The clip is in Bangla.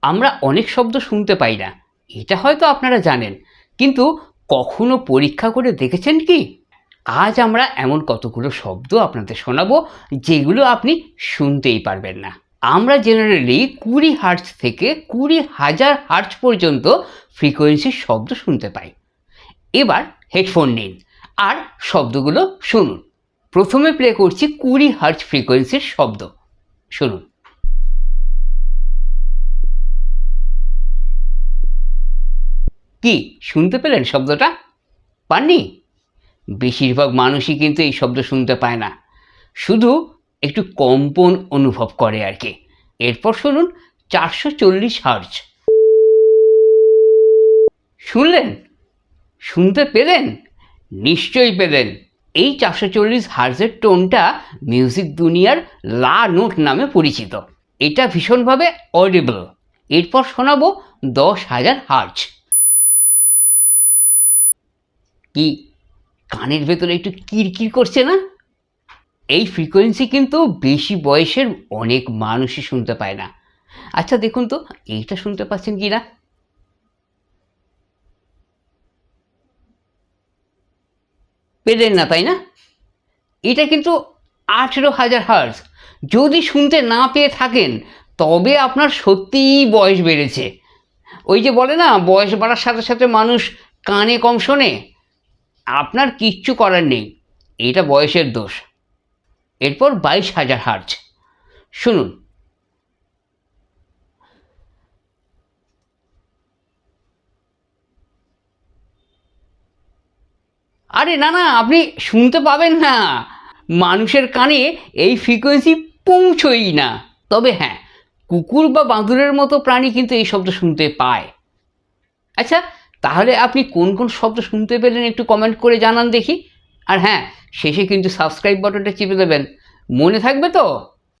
আমরা অনেক শব্দ শুনতে পাই না, এটা হয়তো আপনারা জানেন, কিন্তু কখনো পরীক্ষা করে দেখেছেন কি? আজ আমরা এমন কতগুলো শব্দ আপনাদের শোনাবো যেগুলো আপনি শুনতেই পারবেন না। আমরা জেনারেলি 20 হার্টজ থেকে 20,000 হার্টজ পর্যন্ত ফ্রিকোয়েন্সির শব্দ শুনতে পাই। এবার হেডফোন নিন আর শব্দগুলো শুনুন। প্রথমে প্লে করছি 20 হার্টজ ফ্রিকোয়েন্সির শব্দ, শুনুন। কি শুনতে পেলেন শব্দটা? পাননি? বেশিরভাগ মানুষই কিন্তু এই শব্দ শুনতে পায় না, শুধু একটু কম্পন অনুভব করে আর কি। এরপর শুনুন 440 হার্টজ। শুনলেন? শুনতে পেলেন? নিশ্চয়ই পেলেন। এই 440 হার্টজের টোনটা মিউজিক দুনিয়ার লা নোট নামে পরিচিত। এটা ভীষণভাবে অডিবল। এরপর শোনাবো 10,000 হার্টজ। কি কানের ভেতরে একটু কিরকির করছে না? এই ফ্রিকোয়েন্সি কিন্তু বেশি বয়সের অনেক মানুষই শুনতে পায় না। আচ্ছা দেখুন তো এইটা শুনতে পাচ্ছেন কি না? পেলেন না তাই না? এটা কিন্তু 18,000 হার্টজ। যদি শুনতে না পেয়ে থাকেন তবে আপনার সত্যিই বয়স বেড়েছে। ওই যে বলে না, বয়স বাড়ার সাথে সাথে মানুষ কানে কম শোনে। আপনার কিচ্ছু করার নেই, এটা বয়সের দোষ। এরপর 22,000 হার্টজ শুনুন। আরে না না, আপনি শুনতে পাবেন না। মানুষের কানে এই ফ্রিকোয়েন্সি পৌঁছই না। তবে হ্যাঁ, কুকুর বা বাঁদরের মতো প্রাণী কিন্তু এই শব্দ শুনতে পায়। আচ্ছা, তাহলে আপনি কোন কোন শব্দ শুনতে পেলেন একটু কমেন্ট করে জানান দেখি। আর হ্যাঁ, শেষে কিন্তু সাবস্ক্রাইব বাটনটা চেপে দেবেন, মনে থাকবে তো?